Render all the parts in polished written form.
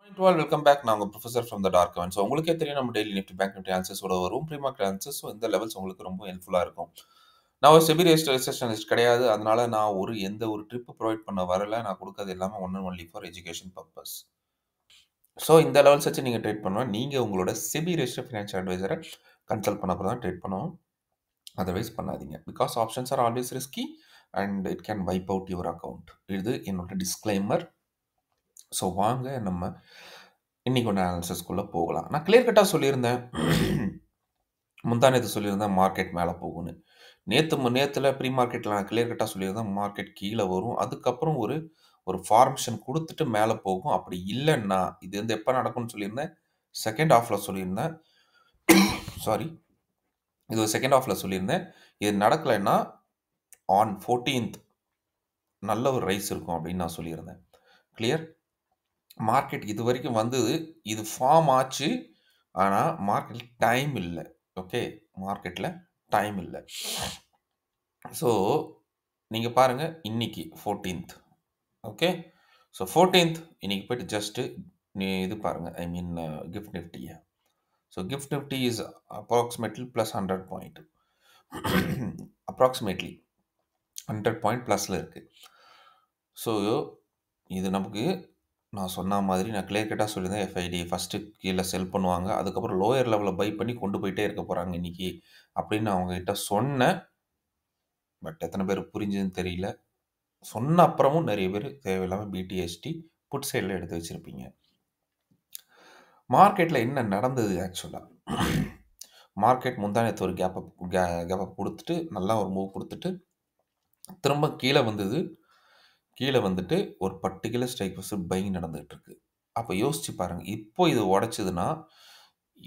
12 welcome back. நான் உங்க professor from the dark one. So உங்களுக்கே தெரியும் நம்ம டெய்லி நிஃப்டி பேங்க் நிஃப்டி ஆன்சர்ஸோட வரும். Pre market answers. ஸோ இந்த லெவல்ஸ் உங்களுக்கு ரொம்ப ஹெல்ப்ஃபுல்லாக இருக்கும். நான் ஒரு செபி ரெஜிஸ்டர் கிடையாது. அதனால நான் எந்த ஒரு ட்ரிப் ப்ரொவைட் பண்ண வரல. நான் கொடுக்கறது எல்லாமே one and only for education purpose. So இந்த லெவல்ஸ் வச்சு நீங்கள் ட்ரேட் பண்ணலாம். நீங்கள் உங்களோட செபி ரெஜிஸ்டர் ஃபினான்ஷியல் அட்வைசரை கன்சல்ட் பண்ணப்போ தான் ட்ரேட் பண்ணணும். அதர்வைஸ் பண்ணாதீங்க. Because options are always risky and it can vibe out your account. இது என்னோட டிஸ்க்ளைமர். ஸோ வாங்க நம்ம இன்னைக்கு ஒன்று அனாலிசிஸ்குள்ளே போகலாம். நான் கிளியர் கட்டாக சொல்லியிருந்தேன். முந்தானேத்து சொல்லியிருந்தேன் மார்க்கெட் மேலே போகும்னு. நேற்றுல ப்ரீ மார்க்கெட்டில் நான் கிளியர் கட்டாக சொல்லியிருந்தேன் மார்க்கெட் கீழே வரும். அதுக்கப்புறம் ஒரு ஃபார்மேஷன் கொடுத்துட்டு மேலே போகும். அப்படி இல்லைன்னா இது வந்து எப்போ நடக்கும்னு சொல்லியிருந்தேன். செகண்ட் ஹாஃபில் சொல்லியிருந்தேன். சாரி, இது செகண்ட் ஹாஃபில் சொல்லியிருந்தேன். இது நடக்கலைன்னா ஆன் 14th நல்ல ஒரு ரைஸ் இருக்கும் அப்படின்னு நான் சொல்லியிருந்தேன். கிளியர். மார்க்கெட் இது வரைக்கும் வந்தது. இது ஃபார்ம் ஆச்சு. ஆனால் மார்க்கெட்டில் டைம் இல்லை. ஓகே, மார்க்கெட்டில் டைம் இல்லை. ஸோ நீங்கள் பாருங்கள், இன்னைக்கு 14th. ஓகே, ஸோ 14th இன்னைக்கு போய்ட்டு ஜஸ்ட்டு இது பாருங்கள். ஐ மீன் கிஃப்ட் நிஃப்டியை. So Gift Nifty is approximately plus 100 point. Approximately 100 point ப்ளஸில் இருக்குது. ஸோ இது நமக்கு நான் சொன்ன மாதிரி நான் கிளியர் கட்டாக சொல்லியிருந்தேன். எஃப்ஐடி ஃபஸ்ட்டு கீழே செல் பண்ணுவாங்க. அதுக்கப்புறம் லோயர் லெவலில் பை பண்ணி கொண்டு போயிட்டே இருக்க போகிறாங்க இன்றைக்கி அப்படின்னு நான் அவங்ககிட்ட சொன்னேன். பட் எத்தனை பேர் புரிஞ்சுதுன்னு தெரியல. சொன்ன அப்புறமும் நிறைய பேர் தேவையில்லாமல் பிடிஎஸ்டி புட் சைடில் எடுத்து வச்சுருப்பீங்க. மார்க்கெட்டில் என்ன நடந்தது ஆக்சுவலாக? மார்க்கெட் முந்தானத்து ஒரு கேப்பப் கொடுத்துட்டு நல்லா ஒரு மூவ் கொடுத்துட்டு திரும்ப கீழே வந்தது. கீழே வந்துட்டு ஒரு பர்டிகுலர் ஸ்ட்ரைக் பையிங் நடந்துகிட்டு இருக்கு. அப்போ யோசிச்சு பாருங்கள், இப்போ இது உடச்சிதுன்னா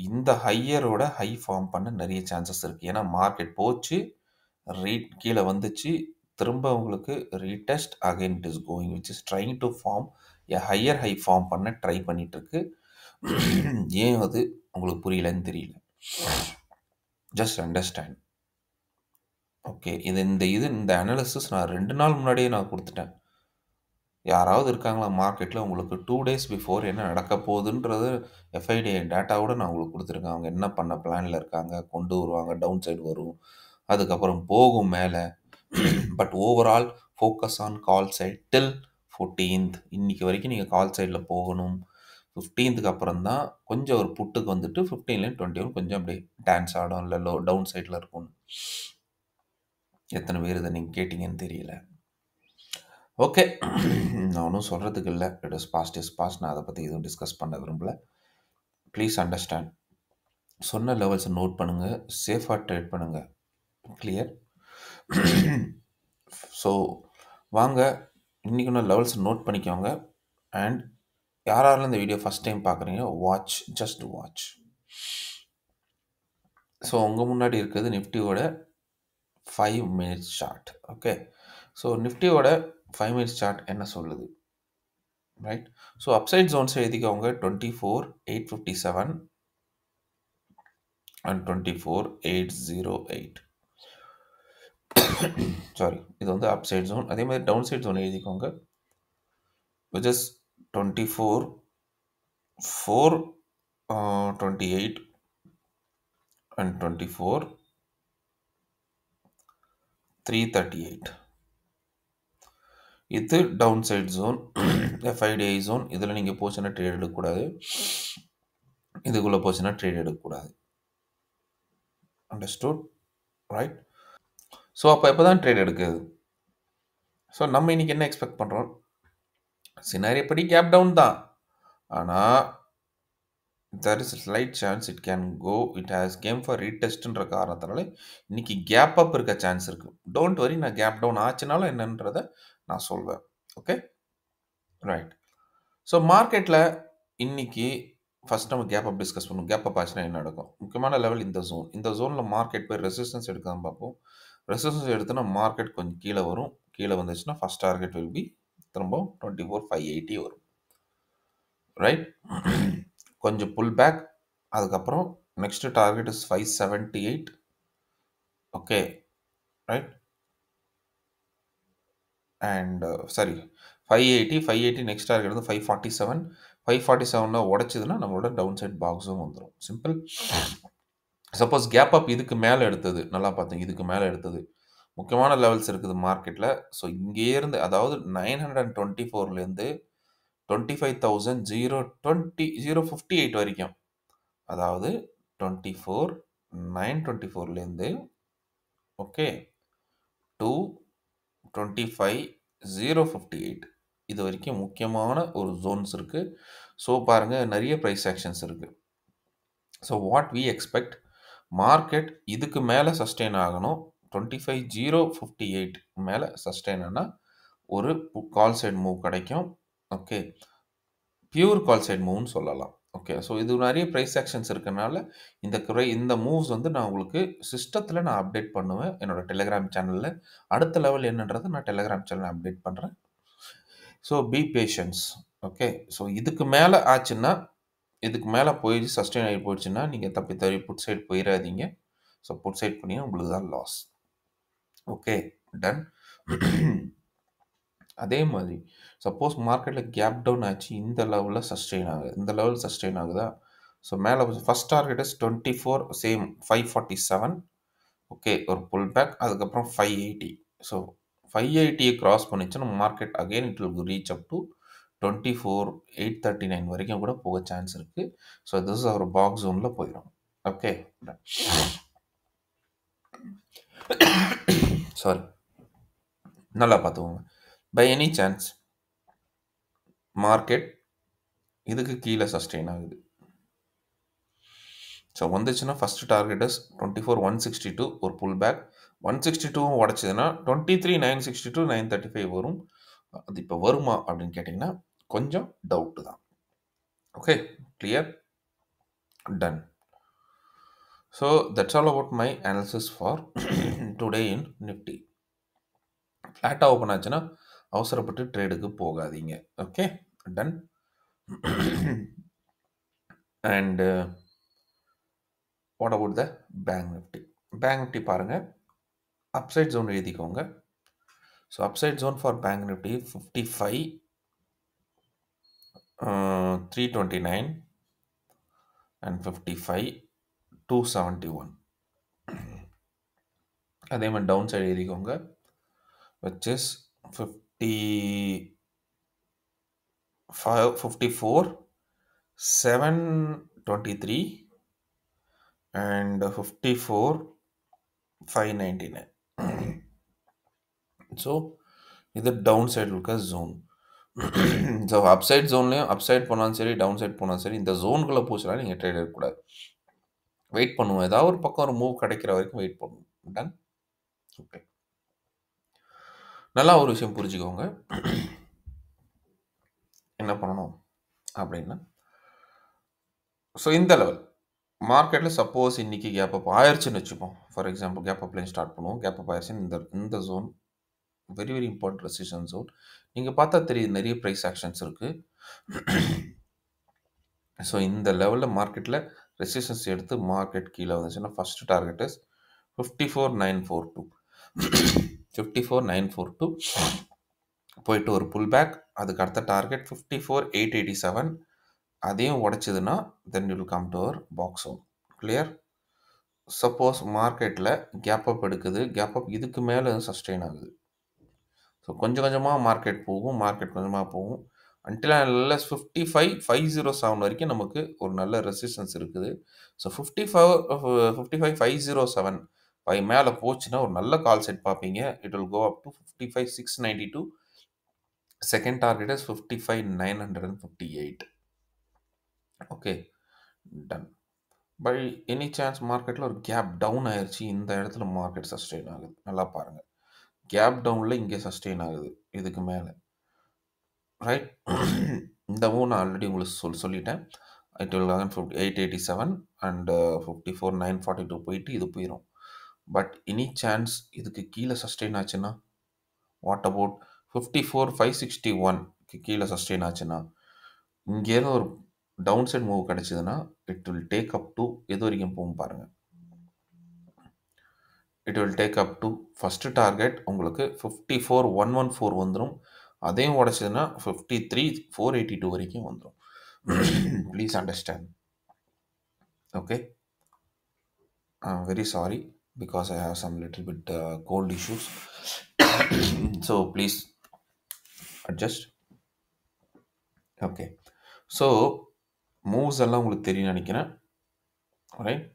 இந்த ஹையரோட ஹை ஃபார்ம் பண்ண நிறைய சான்சஸ் இருக்குது. ஏன்னா மார்க்கெட் போச்சு, கீழே வந்துச்சு, திரும்ப உங்களுக்கு retest again it is going which is trying to form a higher high form பண்ண ட்ரை பண்ணிட்டு இருக்கு. ஏன் அது உங்களுக்கு புரியலன்னு தெரியல. Just understand. ஓகே, இந்த அனாலிசிஸ் நான் 2 நாள் முன்னாடியே நான் கொடுத்துட்டேன். யாராவது இருக்காங்களா மார்க்கெட்டில் உங்களுக்கு 2 days பிஃபோர் என்ன நடக்க போகுதுன்றது எஃப்ஐடி டேட்டாவோட நான் உங்களுக்கு கொடுத்துருக்கேன். அவங்க என்ன பண்ண பிளானில் இருக்காங்க, கொண்டு வருவாங்க, டவுன் சைடு வரும், அதுக்கப்புறம் போகும் மேலே. But overall focus on call side till 14th. இன்றைக்கி வரைக்கும் நீங்கள் கால் சைடில் போகணும். 15th அப்புறம் தான் கொஞ்சம் ஒரு புட்டுக்கு வந்துட்டு 15லேருந்து 21 கொஞ்சம் அப்படியே டான்ஸ் ஆடும், இல்லை டவுன் சைடில் இருக்கும். எத்தனை பேர் இதை நீங்கள் கேட்டிங்கன்னு தெரியல. ஓகே, நான் ஒன்றும் சொல்கிறதுக்கு இல்லை. It is past. நான் அதை பற்றி எதுவும் டிஸ்கஸ் பண்ண விரும்பல. Please understand. சொன்ன லெவல்ஸை நோட் பண்ணுங்கள், சேஃபாக ட்ரேட் பண்ணுங்கள். கிளியர். ஸோ வாங்க, இன்றைக்கி ஒன்று லெவல்ஸை நோட் பண்ணிக்கோங்க. அண்ட் யாராலும் இந்த வீடியோ ஃபஸ்ட் டைம் பார்க்குறீங்க, ஜஸ்ட் வாட்ச். ஸோ உங்கள் முன்னாடி இருக்கிறது நிஃப்டியோட 5 minutes சார்ட். ஓகே, ஸோ நிஃப்டியோட 5 minutes சார்ட் என்ன சொல்லுது? ரைட். ஸோ அப்சைட் ஜோன்ஸ் எழுதிக்கோங்க. 24,857 அண்ட் 24,808. சாரி, இது வந்து அப்சைட் ஜோன். அதே மாதிரி டவுன் சைட் ஜோன் எழுதிக்கோங்க, விச் இஸ் 24,428 அண்ட் 24,338. இது down side zone, FIDI zone. இதில் நீங்கள் போச்சுன்னா ட்ரேட் எடுக்கக்கூடாது, இதுக்குள்ளே போச்சுன்னா ட்ரேட் எடுக்கக்கூடாது. Understood, right? ஸோ அப்போ எப்போ தான் ட்ரேட் எடுக்குது? ஸோ நம்ம இன்றைக்கி என்ன எக்ஸ்பெக்ட் பண்ணுறோம்? சினாரியப்படி கேப் டவுன் தான். ஆனால் there is a slight chance it can go, it has came for retestன்ற காரணத்தினால இன்னைக்கு கேப் அப் இருக்க சான்ஸ் இருக்குது. டோன்ட் வரி, நான் கேப் டவுன் ஆச்சுனாலும் என்னன்றதை நான் சொல்வேன். Okay, right. ஸோ மார்க்கெட்டில் இன்னைக்கு ஃபஸ்ட் நம்ம கேப் அப் டிஸ்கஸ் பண்ணுவோம். கேப் அப் ஆச்சுன்னா என்ன நடக்கும்? முக்கியமான லெவல் இந்த ஜோனில் மார்க்கெட் போய் ரெசிஸ்டன்ஸ் எடுக்காமல் பார்ப்போம். ரெசிஸ்டன்ஸ் எடுத்தோன்னா மார்க்கெட் கொஞ்சம் கீழே வரும். கீழே வந்துச்சுன்னா ஃபஸ்ட் டார்கெட் வில் பி திரும்ப 24,580 வரும். ரைட். கொஞ்சம் புல் பேக், அதுக்கப்புறம் next target is 578. Okay, right. And sorry, 580 next target வந்து 547. 547 உடைச்சதுன்னா நம்மளோட டவுன் சைட் பாக்ஸும் வந்துரும். சிம்பிள். சப்போஸ் கேப் அப் இதுக்கு மேல எடுத்தது. நல்லா பாத்துங்க. இதுக்கு மேல எடுத்தது. முக்கியமான லெவல்ஸ் இருக்குது மார்க்கெட்ல. ஸோ இங்கேருந்து அதாவது 924லேருந்து 25,058 வரைக்கும். அதாவது 24 924லேருந்து ஓகே டூ 25,058 இது வரைக்கும் முக்கியமான ஒரு ஜோன்ஸ் இருக்கு. ஸோ பாருங்க நிறைய பிரைஸ் ஆக்ஷன்ஸ் இருக்கு. So what we expect market இதுக்கு மேலே சஸ்டெயின் ஆகணும். 25,058 மேலே சஸ்டெயின் ஆனால் ஒரு கால் சைடு மூவ் கிடைக்கும். ஓகே, பியூர் கால் சைடு மூவ்னு சொல்லலாம். ஓகே, ஸோ இது நிறைய ப்ரைஸ் ஆக்ஷன்ஸ் இருக்கனால இந்த மூவ்ஸ் வந்து நான் உங்களுக்கு சிஸ்டத்தில் நான் அப்டேட் பண்ணுவேன் என்னோட டெலிகிராம் சேனலில். அடுத்த லெவல் என்னன்றதை நான் டெலிகிராம் சேனலில் அப்டேட் பண்ணுறேன். So be patience. Okay, so இதுக்கு மேலே ஆச்சுன்னா இதுக்கு மேலே போய் சஸ்டெயின் ஆகி போயிடுச்சுன்னா நீங்கள் தப்பி புட் சைட் போயிடாதீங்க. ஸோ புட் சைட் பண்ணி உங்களுக்கு தான் லாஸ். Okay, ton. அதே மாதிரி சப்போஸ் மார்க்கெட்டில் கேப் டவுன் ஆச்சு, இந்த லெவலில் சஸ்டெயின் ஆகுது, இந்த லெவல் சஸ்டெயின் ஆகுதா? ஸோ மேலே first target is 24 same 547. Okay, ஒரு புல் பேக், அதுக்கப்புறம் 580. ஸோ 580 கிராஸ் பண்ணிச்சுன்னா market again it will reach up to 24,839 வரைக்கும் கூட போக சான்ஸ் இருக்குது. ஸோ திஸ் இஸ் ஒரு பாக்ஸ் ஜோனில் போயிடும். ஓகே, சாரி, நல்லா பார்த்துக்கோங்க. பை எனி சான்ஸ் மார்க்கெட் இதுக்கு கீழே சஸ்டெயின் ஆகுது. ஸோ வந்துச்சுன்னா ஃபஸ்ட் டார்கெட் இஸ் 24,162 ஒரு புல் பேக். 162 உடச்சதுன்னா 23,962 935 வரும். அது இப்போ வருமா அப்படின்னு கேட்டிங்கன்னா கொஞ்சம் டவுட்டு தான். Okay, clear, done. So that's all about my analysis for today in Nifty. ஃப்ளாட்டாக ஓப்பன் ஆச்சுன்னா அவசரப்பட்டு ட்ரேடுக்கு போகாதீங்க. Okay, done. And what about the bank Nifty? Bank Nifty பாருங்கள், அப்சைட் ஜோன் எழுதிக்கோங்க. So upside zone for bank Nifty 55 329 and 55 271. அதே மாதிரி டவுன் சைடு எழுதிக்கோங்க, விச் இஸ் 54 723 and 54 599. ஸோ இது டவுன் சைடு இருக்க ஜோன். ஸோ அப்சைட் ஜோன்லேயும் அப்சைட் போனாலும் சரி, டவுன் சைட் போனாலும் சரி, இந்த ஜோனுக்குள்ளே போச்சுன்னா நீங்கள் ட்ரேட் எடுக்கக்கூடாது. வெயிட் பண்ணுவோம், ஏதாவது ஒரு பக்கம் ஒரு மூவ் கிடைக்கிற வரைக்கும் வெயிட் பண்ணுவோம். டன். ஓகே, நல்லா ஒரு விஷயம் புரிஞ்சுக்கோங்க. என்ன பண்ணணும் அப்படின்னா, ஸோ இந்த லெவல் மார்க்கெட்டில் சப்போஸ் இன்றைக்கி கேப் அப் ஆயிடுச்சுன்னு வச்சுப்போம். ஃபார் எக்ஸாம்பிள் கேப் அப்லேயும் ஸ்டார்ட் பண்ணுவோம். கேப் அப் ஆயிடுச்சுன்னு இந்த zone very very important resistance zone. நீங்கள் பார்த்தா தெரியுது நிறைய ப்ரைஸ் ஆக்ஷன்ஸ் இருக்குது. ஸோ இந்த லெவலில் மார்க்கெட்டில் ரெசிஸ்டன்ஸ் எடுத்து மார்க்கெட் கீழே வந்துச்சுன்னா ஃபஸ்ட் டார்கெட் இஸ் 54,942. 54,942 போயிட்டு ஒரு புல் பேக். அதுக்கு அடுத்த டார்கெட் 54,887. அதையும் உடைச்சதுன்னா then will come to our box zone. Clear? Suppose மார்க்கெட்டில் கேப் அப் எடுக்குது, கேப் அப் இதுக்கு மேலே சஸ்டெயின் ஆகுது. ஸோ கொஞ்சம் கொஞ்சமாக மார்க்கெட் போகும், மார்க்கெட் கொஞ்சமாக போகும். அன்டில் அன்லெஸ் 55,507 வரைக்கும் நமக்கு ஒரு நல்ல ரெசிஸ்டன்ஸ் இருக்குது. ஸோ 55,507 மேலே போச்சுன்னா ஒரு நல்ல கால் செட் பார்ப்பீங்க. It will go up to 55,692. Second target is 55,958. Okay, done. By any chance மார்க்கெட்டில் ஒரு கேப் டவுன் ஆயிடுச்சு, இந்த இடத்துல மார்க்கெட் சஸ்டெயின் ஆகுது. நல்லா பாருங்கள், கேப் டவுனில் இங்கே சஸ்டெயின் ஆகுது இதுக்கு மேலே, ரைட்? இந்த மூணு நான் ஆல்ரெடி உங்களுக்கு சொல்லிட்டேன். இட் வில் 887 அண்ட் 54,942 போயிட்டு இது போயிடும். பட் எனி சான்ஸ் இதுக்கு கீழே சஸ்டெயின் ஆச்சுன்னா, வாட் அபவுட் 54,561 கீழே சஸ்டெயின் ஆச்சுன்னா, இங்கேருந்து ஒரு டவுன் சைட் மூவ் கிடைச்சதுன்னா it will take up to எது வரைக்கும் போகும் பாருங்கள். It will take up to first target உங்களுக்கு 54,114 வந்துடும். அதையும் உடைச்சதுன்னா 53,482 வரைக்கும் வந்துடும். Please understand. Okay. I'm very sorry because I have some little bit cold issues. So please adjust. Okay. So moves எல்லாம் உங்களுக்கு தெரியும் நினைக்கிறேன். ரைட்.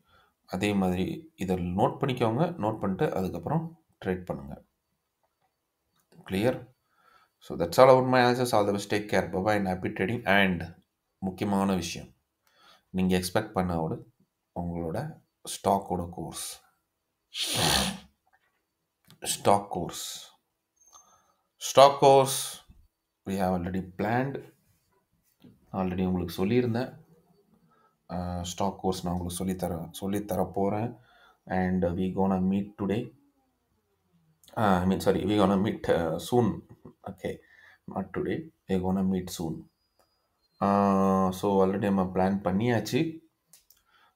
அதே மாதிரி இதை நோட் பண்ணிக்கோங்க. நோட் பண்ணிட்டு அதுக்கப்புறம் ட்ரேட் பண்ணுங்க. Clear? So that's all about my answers. All the best. Take care. Bye and happy trading. And முக்கியமான விஷயம், நீங்கள் எக்ஸ்பெக்ட் பண்ணோட உங்களோட ஸ்டாக்கோட course we have already planned. Already உங்களுக்கு சொல்லியிருந்தேன். ஸ்டாக் கோர்ஸ் நான் உங்களுக்கு சொல்லித்தர போகிறேன். And we gonna meet today. we gonna meet soon. Okay, not today. We gonna meet soon. So already நம்ம பிளான் பண்ணியாச்சு,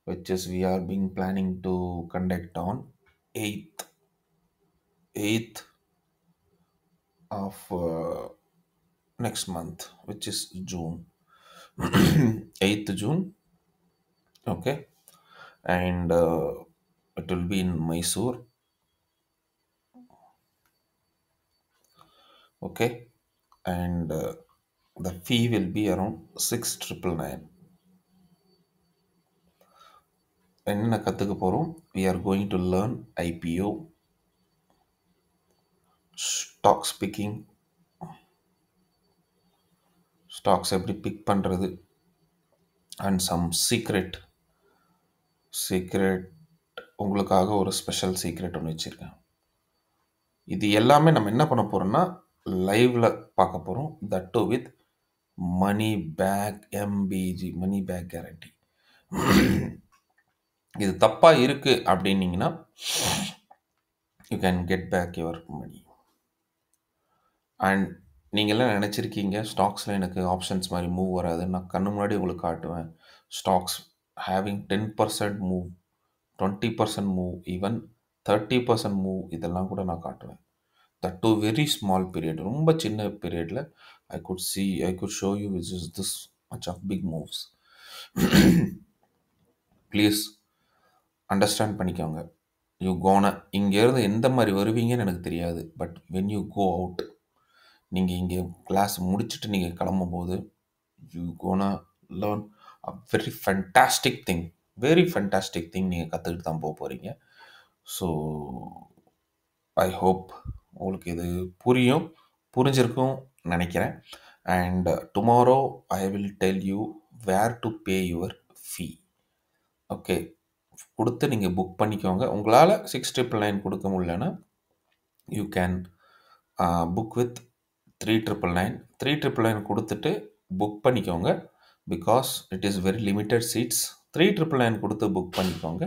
which is we are being planning to conduct on 8th of next month, which is June. 8th June. Okay. And it will be in Mysore. Okay. And the fee will be around 6,999. என்னென்ன கற்றுக்க போகிறோம்? We are going to learn IPO, stocks picking, stocks எப்படி big பண்ணுறது, and some secret உங்களுக்காக ஒரு special secret ஒன்று வச்சுருக்கேன். இது எல்லாமே நம்ம என்ன பண்ண போகிறோம்னா லைவில் பார்க்க போகிறோம். That to with money back MBG, money back guarantee. இது தப்பாக இருக்குது அப்படின்னீங்கன்னா you can get back your money. And நீங்கள்லாம் நினச்சிருக்கீங்க ஸ்டாக்ஸில் எனக்கு ஆப்ஷன்ஸ் மாதிரி மூவ் வராது. நான் கண்ணு முன்னாடி உங்களுக்கு காட்டுவேன். Stocks having 10% move, 20% move, even 30% move, இதெல்லாம் கூட நான் காட்டுவேன். That to very small period, ரொம்ப சின்ன பீரியடில் I could show you which is this much of big moves. Please understand பண்ணிக்கோங்க. யூ கோனா இங்கேருந்து எந்த மாதிரி வருவீங்கன்னு எனக்கு தெரியாது. But when you go out, நீங்கள் இங்கே கிளாஸ் முடிச்சுட்டு நீங்கள் கிளம்பும் போது you gonna learn a very fantastic thing நீங்கள் கற்றுக்கிட்டு தான் போக போகிறீங்க. ஸோ ஐ ஹோப் உங்களுக்கு இது புரிஞ்சிருக்கும் நினைக்கிறேன். And tomorrow I will tell you where to pay your fee. Okay, கொடுத்து நீங்கள் புக் பண்ணிக்கோங்க. உங்களால் 6,999 கொடுக்க முடியலன்னா யூ கேன் புக் வித் 3,999. 3,999 கொடுத்துட்டு புக் பண்ணிக்கோங்க. Because it is very limited seats. 3,999 கொடுத்து புக் பண்ணிக்கோங்க.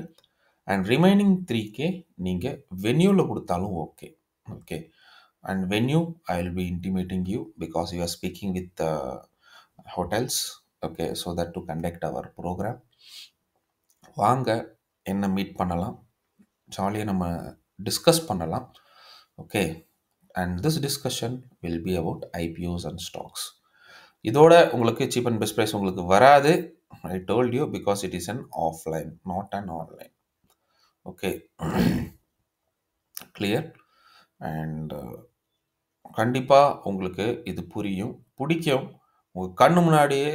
அண்ட் ரிமைனிங் 3K நீங்கள் வென்யூவில் கொடுத்தாலும் okay. Okay. And venue I will be intimating you because you are speaking with hotels. Okay, so that to conduct our programme. வாங்க, என்ன meet பண்ணலாம், ஜாலியாக நம்ம டிஸ்கஸ் பண்ணலாம். Okay. And this discussion will be about IPOs and stocks. இதோட உங்களுக்கு cheap and best price உங்களுக்கு வராது. I told you because it is an offline, not an online. Okay, clear? And கண்டிப்பாக உங்களுக்கு இது பிடிக்கும். உங்கள் கண்ணு முன்னாடியே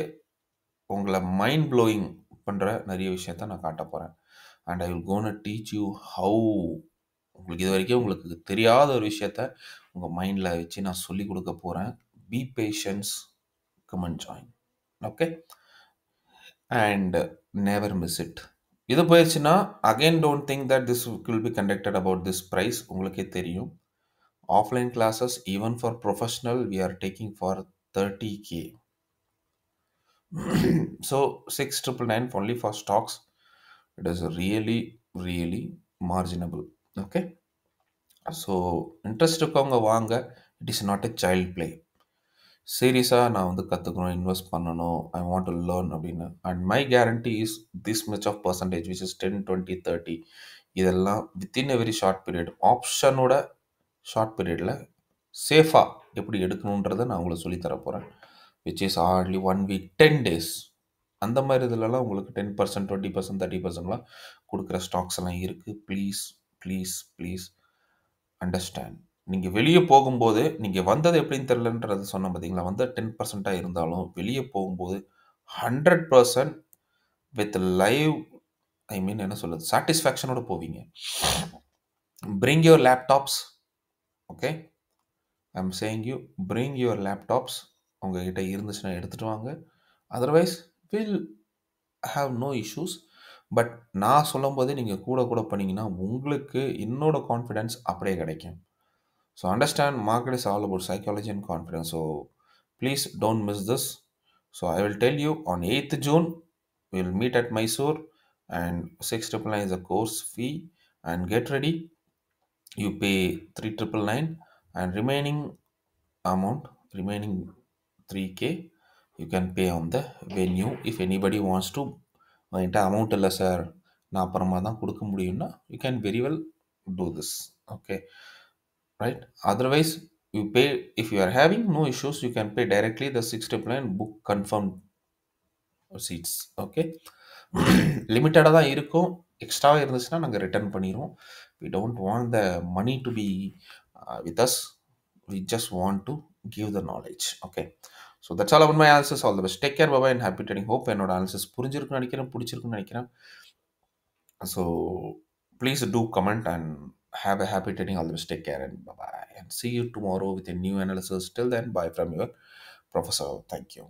உங்களை மைண்ட் ப்ளோயிங் பண்ணுற நிறைய விஷயத்த நான் காட்ட போகிறேன். And I will cone teach you how, உங்களுக்கு இது வரைக்கும் உங்களுக்கு தெரியாத ஒரு விஷயத்த உங்கள் மைண்டில் வச்சு நான் சொல்லி கொடுக்க போகிறேன். Be patience, come and join. Okay. And never miss it. இது போயிடுச்சுன்னா again don't think that this will be conducted about this price. உங்களுக்கே தெரியும், offline classes even for professional we are taking for 30K. So 6,999 only for stocks. It is really marginable. Okay. So interest இருக்கவங்க வாங்க. It is not a child play. சீரியஸாக நான் கற்றுக்கணும், invest பண்ணணும், I want to learn அப்படின்னு. And my guarantee is this much of percentage which is 10, 20, 30. இதெல்லாம் within a very short period, ஆப்ஷனோட short பீரியடில் சேஃபாக எப்படி எடுக்கணுன்றதை நான் உங்களுக்கு சொல்லித்தர போகிறேன். Which is hardly 1 week 10 days. அந்த மாதிரி இதுலலாம் உங்களுக்கு 10%, 20%, 30%லாம் குடுக்குற ஸ்டாக்ஸ் எல்லாம் இருக்கு. Please, please, please understand. நீங்க வெளிய போகும்போது, நீங்க வந்தது எப்படின்னு தெரியலன்றது சொன்னேன் பார்த்தீங்களா? வந்தது 10%ஆ இருந்தாலும், வெளிய போகும்போது 100% வித் லைவ் ஐ மீன் என்ன சொல்றது? சாட்டிஸ்ஃபேக்ஷனோட போவீங்க. Bring your laptops. Okay. I am saying you bring your laptops. உங்ககிட்ட இருந்துச்சுன்னா எடுத்துட்டு வாங்க. Otherwise will have no issues. But நான் சொல்லும்போது நீங்க கூட கூட பண்ணீங்கன்னா, உங்களுக்கு என்னோட கான்ஃபிடன்ஸ் அப்படியே கிடைக்கும். So understand market is all about psychology and confidence. So please don't miss this. So I will tell you on 8th June we'll meet at Mysore and 699 is a course fee and get ready. You pay 3999 and remaining 3K you can pay on the venue. If anybody wants to என்கிட்ட amount இல்லை sir நான் அப்புறமா தான் கொடுக்க முடியும்னா you can very well do this. Okay right, otherwise you pay. If you are having no issues you can pay directly the 699 book confirmed seats. Okay. லிமிட்டடாக தான் இருக்கும். எக்ஸ்ட்ராவாக இருந்துச்சுன்னா நாங்கள் ரிட்டர்ன் பண்ணிடுவோம். we don't want the money to be with us. We just want to give the knowledge. Okay. So that's all about my analysis. All the best. Take care. Bye bye and happy trading. Hope என்னோட analysis புரிஞ்சிருக்குன்னு நினைக்கிறேன், பிடிச்சிருக்குன்னு நினைக்கிறேன். So please do comment and have a happy trading. All the best. Take care and bye bye. And see you tomorrow with a new analysis. Till then, bye from your professor. Thank you.